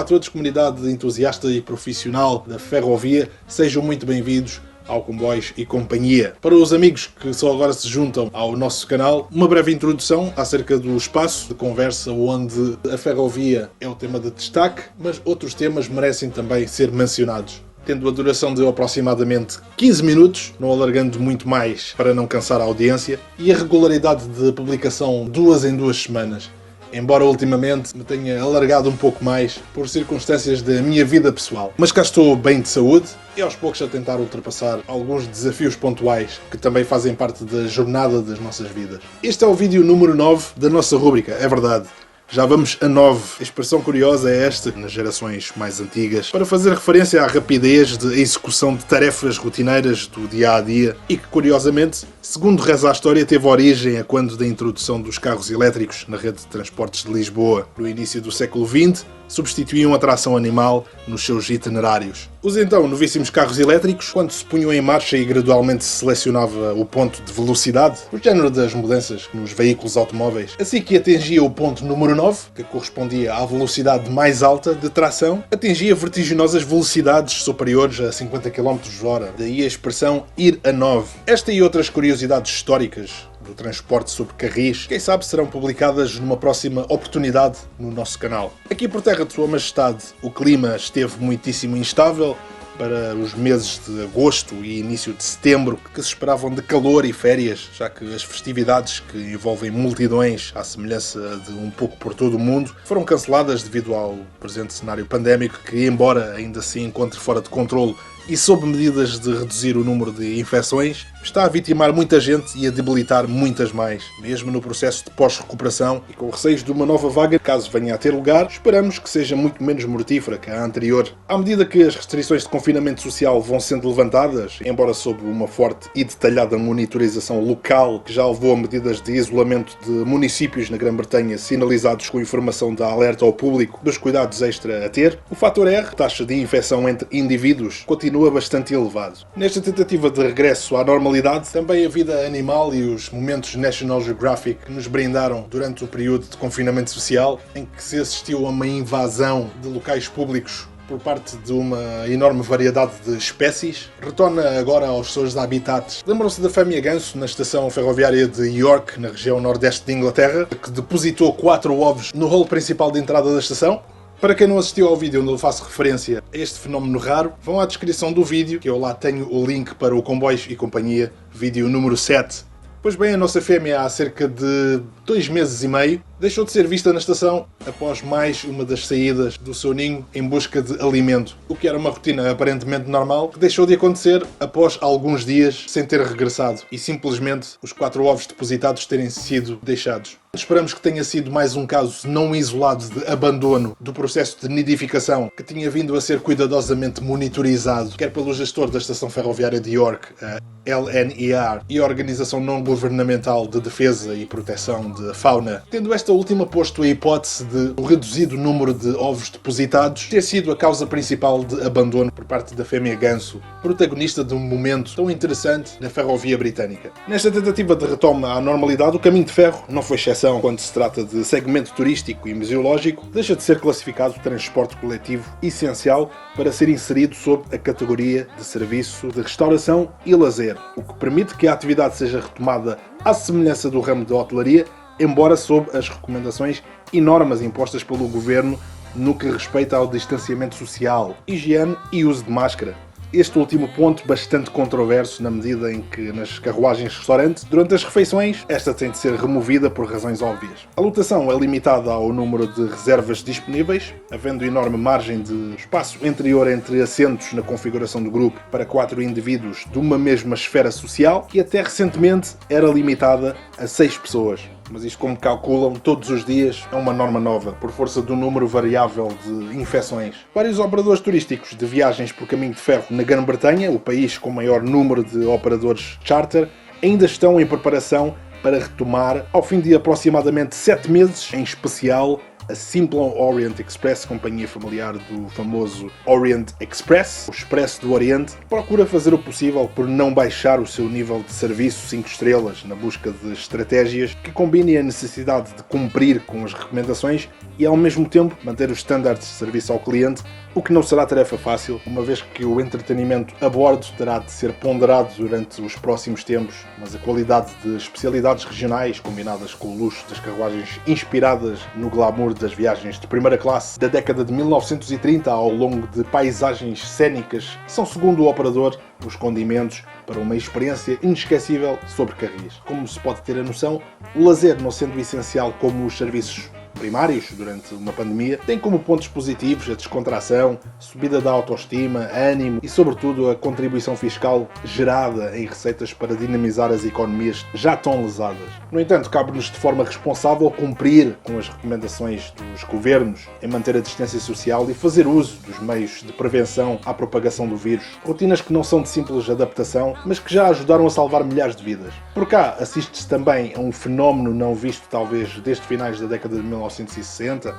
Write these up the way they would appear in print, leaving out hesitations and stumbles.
todos, comunidade entusiasta e profissional da ferrovia, sejam muito bem-vindos ao Comboios e Companhia. Para os amigos que só agora se juntam ao nosso canal, uma breve introdução acerca do espaço de conversa onde a ferrovia é o tema de destaque, mas outros temas merecem também ser mencionados, tendo a duração de aproximadamente 15 minutos, não alargando muito mais para não cansar a audiência, e a regularidade de publicação 2 em 2 semanas. Embora ultimamente me tenha alargado um pouco mais por circunstâncias da minha vida pessoal. Mas cá estou bem de saúde e aos poucos a tentar ultrapassar alguns desafios pontuais que também fazem parte da jornada das nossas vidas. Este é o vídeo número 9 da nossa rúbrica, é verdade. Já vamos a 9. A expressão curiosa é esta, nas gerações mais antigas, para fazer referência à rapidez de execução de tarefas rotineiras do dia-a-dia e que, curiosamente, segundo reza a história, teve origem a quando da introdução dos carros elétricos na rede de transportes de Lisboa, no início do século XX, substituíam a tração animal nos seus itinerários. Os então novíssimos carros elétricos, quando se punham em marcha e gradualmente se selecionava o ponto de velocidade, o género das mudanças nos veículos automóveis, assim que atingia o ponto número 9, que correspondia à velocidade mais alta de tração, atingia vertiginosas velocidades superiores a 50 km/h. Daí a expressão ir a 9. Esta e outras curiosidades históricas do transporte sobre carris, quem sabe serão publicadas numa próxima oportunidade no nosso canal. Aqui por terra de Sua Majestade, o clima esteve muitíssimo instável para os meses de agosto e início de setembro, que se esperavam de calor e férias, já que as festividades que envolvem multidões, à semelhança de um pouco por todo o mundo, foram canceladas devido ao presente cenário pandémico que, embora ainda se encontre fora de controle e sob medidas de reduzir o número de infecções, está a vitimar muita gente e a debilitar muitas mais, mesmo no processo de pós-recuperação, e com receios de uma nova vaga, caso venha a ter lugar, esperamos que seja muito menos mortífera que a anterior. À medida que as restrições de confinamento social vão sendo levantadas, embora sob uma forte e detalhada monitorização local, que já levou a medidas de isolamento de municípios na Grã-Bretanha sinalizados com informação de alerta ao público dos cuidados extra a ter, o fator R, taxa de infecção entre indivíduos, continua bastante elevado. Nesta tentativa de regresso à normalidade, também a vida animal e os momentos National Geographic que nos brindaram durante o período de confinamento social, em que se assistiu a uma invasão de locais públicos por parte de uma enorme variedade de espécies, retorna agora aos seus habitats. Lembram-se da fêmea ganso na estação ferroviária de York, na região nordeste de Inglaterra, que depositou 4 ovos no hall principal de entrada da estação? Para quem não assistiu ao vídeo onde eu faço referência a este fenómeno raro, vão à descrição do vídeo, que eu lá tenho o link para o Comboios e Companhia, vídeo número 7. Pois bem, a nossa fêmea há cerca de 2 meses e meio deixou de ser vista na estação após mais uma das saídas do seu ninho em busca de alimento, o que era uma rotina aparentemente normal, que deixou de acontecer após alguns dias sem ter regressado e simplesmente os 4 ovos depositados terem sido deixados. Esperamos que tenha sido mais um caso não isolado de abandono do processo de nidificação que tinha vindo a ser cuidadosamente monitorizado, quer pelo gestor da estação ferroviária de York, a LNER, e a Organização Não Governamental de Defesa e Proteção de Fauna, tendo esta última posto a hipótese de o reduzido número de ovos depositados ter sido a causa principal de abandono por parte da fêmea ganso, protagonista de um momento tão interessante na ferrovia britânica. Nesta tentativa de retoma à normalidade, o caminho de ferro não foi exceção. Quando se trata de segmento turístico e museológico, deixa de ser classificado transporte coletivo essencial para ser inserido sob a categoria de serviço de restauração e lazer, o que permite que a atividade seja retomada à semelhança do ramo da hotelaria, embora sob as recomendações e normas impostas pelo governo no que respeita ao distanciamento social, higiene e uso de máscara. Este último ponto bastante controverso na medida em que nas carruagens-restaurante, durante as refeições, esta tem de ser removida por razões óbvias. A lotação é limitada ao número de reservas disponíveis, havendo enorme margem de espaço interior entre assentos na configuração do grupo para 4 indivíduos de uma mesma esfera social, que até recentemente era limitada a 6 pessoas. Mas isto, como calculam, todos os dias é uma norma nova, por força do número variável de infecções. Vários operadores turísticos de viagens por caminho de ferro na Grã-Bretanha, o país com maior número de operadores charter, ainda estão em preparação para retomar, ao fim de aproximadamente 7 meses, em especial a Simplon Orient Express, companhia familiar do famoso Orient Express, o Expresso do Oriente, procura fazer o possível por não baixar o seu nível de serviço 5 estrelas na busca de estratégias que combinem a necessidade de cumprir com as recomendações e ao mesmo tempo manter os estándares de serviço ao cliente, o que não será tarefa fácil, uma vez que o entretenimento a bordo terá de ser ponderado durante os próximos tempos, mas a qualidade de especialidades regionais combinadas com o luxo das carruagens inspiradas no glamour das viagens de primeira classe da década de 1930 ao longo de paisagens cênicas são, segundo o operador, os condimentos para uma experiência inesquecível sobre Carris. Como se pode ter a noção, o lazer, não sendo essencial como os serviços primários durante uma pandemia, tem como pontos positivos a descontração, subida da autoestima, ânimo e, sobretudo, a contribuição fiscal gerada em receitas para dinamizar as economias já tão lesadas. No entanto, cabe-nos de forma responsável cumprir com as recomendações dos governos em manter a distância social e fazer uso dos meios de prevenção à propagação do vírus. Rotinas que não são de simples adaptação, mas que já ajudaram a salvar milhares de vidas. Por cá, assiste-se também a um fenómeno não visto talvez desde finais da década de 1960,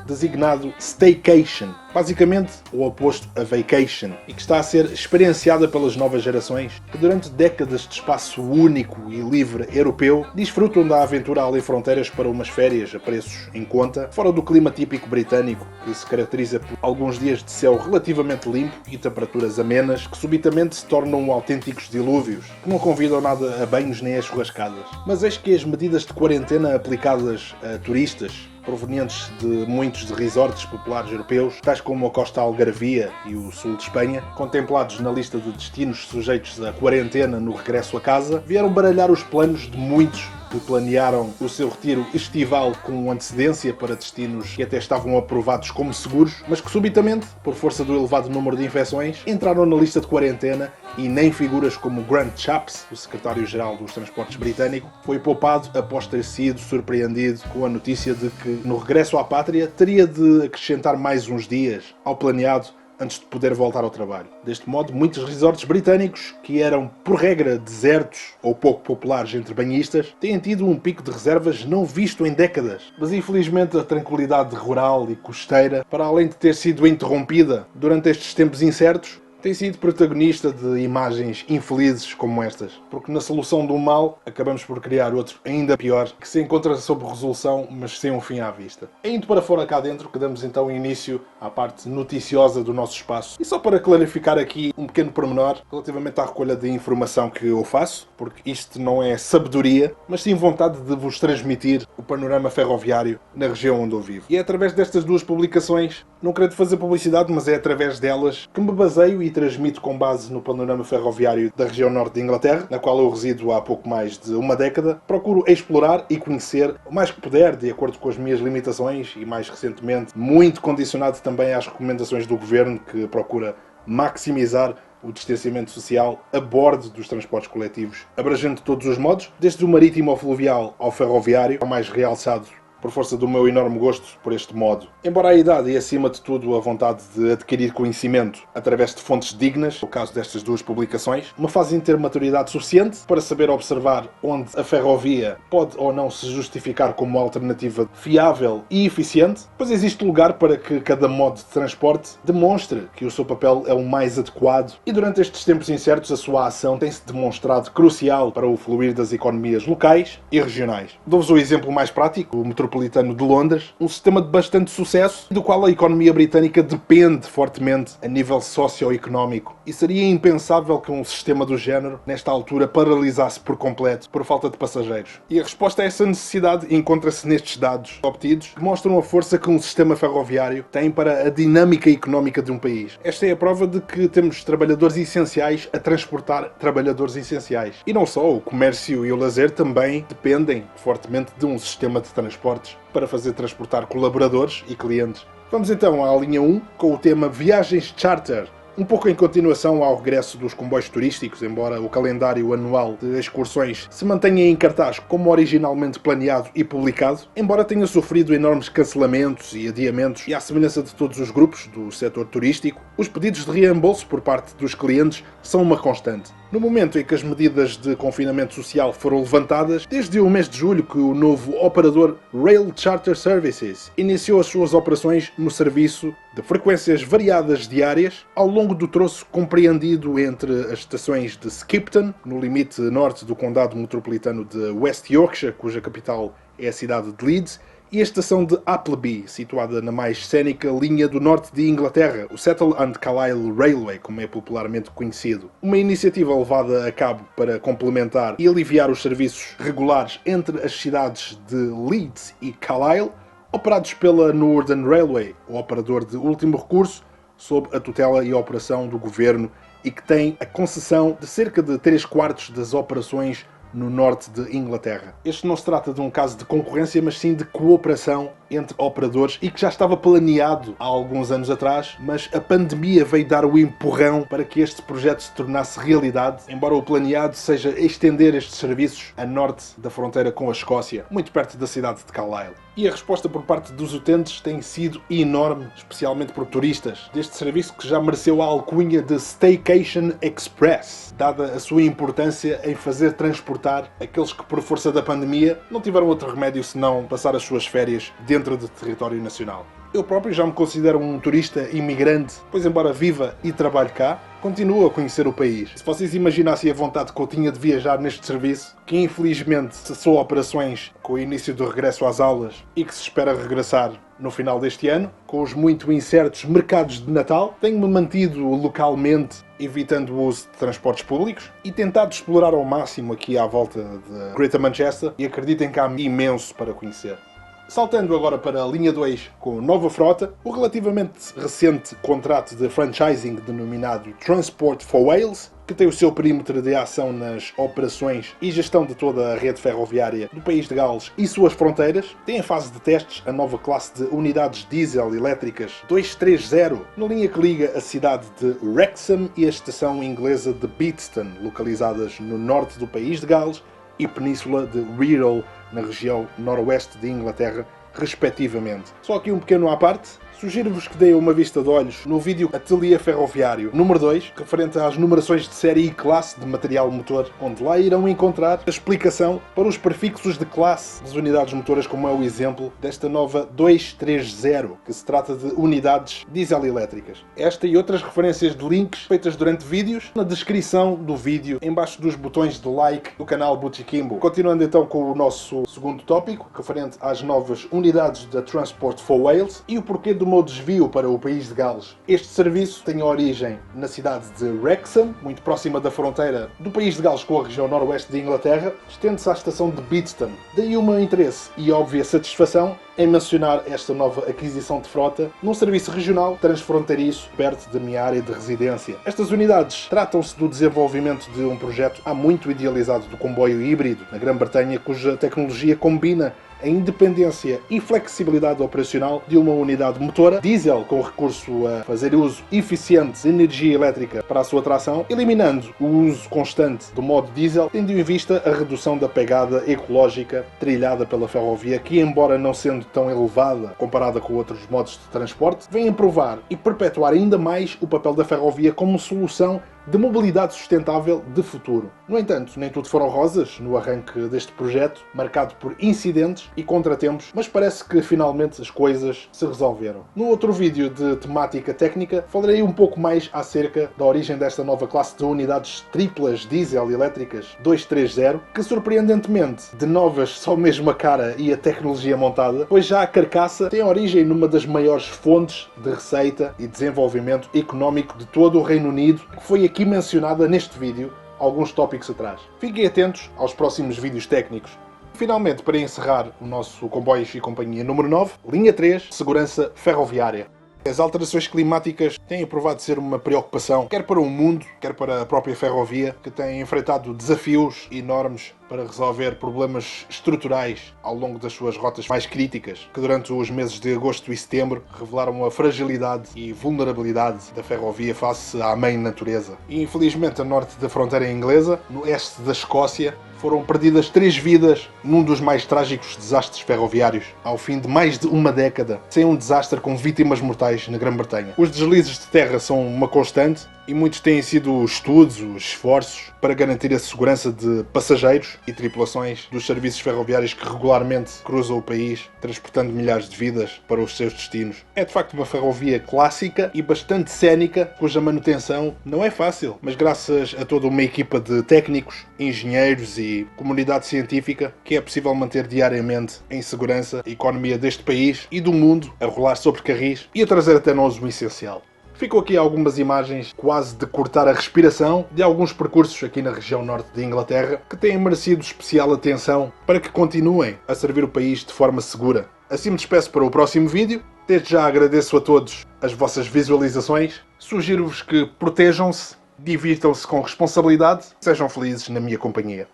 designado staycation, basicamente o oposto a vacation, e que está a ser experienciada pelas novas gerações que durante décadas de espaço único e livre europeu desfrutam da aventura além fronteiras para umas férias a preços em conta, fora do clima típico britânico, que se caracteriza por alguns dias de céu relativamente limpo e temperaturas amenas que subitamente se tornam autênticos dilúvios, que não convidam nada a banhos nem a churrascadas. Mas eis que as medidas de quarentena aplicadas a turistas provenientes de muitos de resorts populares europeus, tais como a Costa Algarvia e o sul de Espanha, contemplados na lista de destinos sujeitos à quarentena no regresso a casa, vieram baralhar os planos de muitos que planearam o seu retiro estival com antecedência para destinos que até estavam aprovados como seguros, mas que subitamente, por força do elevado número de infecções, entraram na lista de quarentena e nem figuras como Grant Shapps, o secretário-geral dos Transportes britânico, foi poupado após ter sido surpreendido com a notícia de que, no regresso à pátria, teria de acrescentar mais uns dias ao planeado antes de poder voltar ao trabalho. Deste modo, muitos resorts britânicos, que eram, por regra, desertos ou pouco populares entre banhistas, têm tido um pico de reservas não visto em décadas. Mas, infelizmente, a tranquilidade rural e costeira, para além de ter sido interrompida durante estes tempos incertos, tem sido protagonista de imagens infelizes como estas, porque na solução do mal acabamos por criar outro ainda pior, que se encontra sob resolução, mas sem um fim à vista. É indo para fora cá dentro que damos então início à parte noticiosa do nosso espaço. E só para clarificar aqui um pequeno pormenor relativamente à recolha de informação que eu faço, porque isto não é sabedoria, mas sim vontade de vos transmitir o panorama ferroviário na região onde eu vivo. E é através destas duas publicações, não querendo fazer publicidade, mas é através delas que me baseio e transmito com base no panorama ferroviário da região norte de Inglaterra, na qual eu resido há pouco mais de uma década. Procuro explorar e conhecer o mais que puder, de acordo com as minhas limitações e, mais recentemente, muito condicionado também às recomendações do governo, que procura maximizar o distanciamento social a bordo dos transportes coletivos, abrangendo todos os modos, desde o marítimo ao fluvial ao ferroviário, ao mais realçado por força do meu enorme gosto por este modo. Embora a idade e, acima de tudo, a vontade de adquirir conhecimento através de fontes dignas, no caso destas duas publicações, me fazem ter maturidade suficiente para saber observar onde a ferrovia pode ou não se justificar como alternativa fiável e eficiente, pois existe lugar para que cada modo de transporte demonstre que o seu papel é o mais adequado e durante estes tempos incertos a sua ação tem-se demonstrado crucial para o fluir das economias locais e regionais. Dou-vos o exemplo mais prático, o metropolitano de Londres, um sistema de bastante sucesso, do qual a economia britânica depende fortemente a nível socioeconómico. E seria impensável que um sistema do género, nesta altura, paralisasse por completo por falta de passageiros. E a resposta a essa necessidade encontra-se nestes dados obtidos, que mostram a força que um sistema ferroviário tem para a dinâmica económica de um país. Esta é a prova de que temos trabalhadores essenciais a transportar trabalhadores essenciais. E não só, o comércio e o lazer também dependem fortemente de um sistema de transporte para fazer transportar colaboradores e clientes. Vamos então à linha 1 com o tema Viagens Charter, um pouco em continuação ao regresso dos comboios turísticos, embora o calendário anual de excursões se mantenha em cartaz como originalmente planeado e publicado, embora tenha sofrido enormes cancelamentos e adiamentos e à semelhança de todos os grupos do setor turístico, os pedidos de reembolso por parte dos clientes são uma constante. No momento em que as medidas de confinamento social foram levantadas, desde o mês de julho que o novo operador Rail Charter Services iniciou as suas operações no serviço de frequências variadas diárias ao longo do troço compreendido entre as estações de Skipton, no limite norte do condado metropolitano de West Yorkshire, cuja capital é a cidade de Leeds, e a estação de Appleby, situada na mais cénica linha do norte de Inglaterra, o Settle and Carlisle Railway, como é popularmente conhecido. Uma iniciativa levada a cabo para complementar e aliviar os serviços regulares entre as cidades de Leeds e Carlisle, operados pela Northern Railway, o operador de último recurso, sob a tutela e operação do governo e que tem a concessão de cerca de 3/4 das operações no norte de Inglaterra. Este não se trata de um caso de concorrência, mas sim de cooperação entre operadores e que já estava planeado há alguns anos atrás, mas a pandemia veio dar o empurrão para que este projeto se tornasse realidade, embora o planeado seja estender estes serviços a norte da fronteira com a Escócia, muito perto da cidade de Carlisle. E a resposta por parte dos utentes tem sido enorme, especialmente por turistas, deste serviço que já mereceu a alcunha de Staycation Express, dada a sua importância em fazer transportar aqueles que, por força da pandemia, não tiveram outro remédio senão passar as suas férias dentro do território nacional. Eu próprio já me considero um turista imigrante, pois embora viva e trabalhe cá, continuo a conhecer o país. Se vocês imaginassem a vontade que eu tinha de viajar neste serviço, que infelizmente cessou operações com o início do regresso às aulas e que se espera regressar no final deste ano, com os muito incertos mercados de Natal, tenho-me mantido localmente, evitando o uso de transportes públicos e tentado explorar ao máximo aqui à volta de Greater Manchester, e acreditem que há imenso para conhecer. Saltando agora para a linha 2 com nova frota, o relativamente recente contrato de franchising denominado Transport for Wales, que tem o seu perímetro de ação nas operações e gestão de toda a rede ferroviária do país de Gales e suas fronteiras, tem em fase de testes a nova classe de unidades diesel elétricas 230, na linha que liga a cidade de Wrexham e a estação inglesa de Beeston, localizadas no norte do país de Gales, e península de Wirral, na região noroeste de Inglaterra, respectivamente. Só aqui um pequeno à parte. Sugiro-vos que deem uma vista de olhos no vídeo Ateliê Ferroviário número 2, referente às numerações de série e classe de material motor, onde lá irão encontrar a explicação para os prefixos de classe das unidades motoras, como é o exemplo desta nova 230, que se trata de unidades diesel elétricas. Esta e outras referências de links feitas durante vídeos na descrição do vídeo, embaixo dos botões de like do canal Butchikimbo. Continuando então com o nosso segundo tópico, referente às novas unidades da Transport for Wales e o porquê do meu desvio para o país de Gales. Este serviço tem origem na cidade de Wrexham, muito próxima da fronteira do país de Gales com a região noroeste de Inglaterra, estende-se à estação de Beeston. Daí o meu interesse e óbvia satisfação em mencionar esta nova aquisição de frota num serviço regional transfronteiriço perto da minha área de residência. Estas unidades tratam-se do desenvolvimento de um projeto há muito idealizado do comboio híbrido na Grã-Bretanha, cuja tecnologia combina a independência e flexibilidade operacional de uma unidade motora diesel com recurso a fazer uso eficiente de energia elétrica para a sua tração, eliminando o uso constante do modo diesel, tendo em vista a redução da pegada ecológica trilhada pela ferrovia, que, embora não sendo tão elevada comparada com outros modos de transporte, vem provar e perpetuar ainda mais o papel da ferrovia como solução de mobilidade sustentável de futuro. No entanto, nem tudo foram rosas no arranque deste projeto, marcado por incidentes e contratempos, mas parece que finalmente as coisas se resolveram. No outro vídeo de temática técnica, falarei um pouco mais acerca da origem desta nova classe de unidades triplas diesel elétricas 230, que surpreendentemente, de novas só mesmo a cara e a tecnologia montada, pois já a carcaça tem origem numa das maiores fontes de receita e desenvolvimento económico de todo o Reino Unido, que foi aqui mencionada neste vídeo alguns tópicos atrás. Fiquem atentos aos próximos vídeos técnicos. Finalmente, para encerrar o nosso Comboios e Companhia número 9, linha 3, segurança ferroviária. As alterações climáticas têm provado ser uma preocupação, quer para o mundo, quer para a própria ferrovia, que tem enfrentado desafios enormes para resolver problemas estruturais ao longo das suas rotas mais críticas, que durante os meses de agosto e setembro revelaram a fragilidade e vulnerabilidade da ferrovia face à mãe natureza. E infelizmente a norte da fronteira inglesa, no oeste da Escócia, foram perdidas 3 vidas num dos mais trágicos desastres ferroviários, ao fim de mais de uma década, sem um desastre com vítimas mortais na Grã-Bretanha. Os deslizes de terra são uma constante e muitos têm sido estudos, os esforços para garantir a segurança de passageiros e tripulações dos serviços ferroviários que regularmente cruzam o país, transportando milhares de vidas para os seus destinos. É de facto uma ferrovia clássica e bastante cénica, cuja manutenção não é fácil, mas graças a toda uma equipa de técnicos, engenheiros e comunidade científica que é possível manter diariamente em segurança a economia deste país e do mundo a rolar sobre carris e a trazer até nós o essencial. Ficam aqui algumas imagens quase de cortar a respiração de alguns percursos aqui na região norte de Inglaterra que têm merecido especial atenção para que continuem a servir o país de forma segura. Assim me despeço para o próximo vídeo. Desde já agradeço a todos as vossas visualizações. Sugiro-vos que protejam-se, divirtam-se com responsabilidade, sejam felizes na minha companhia.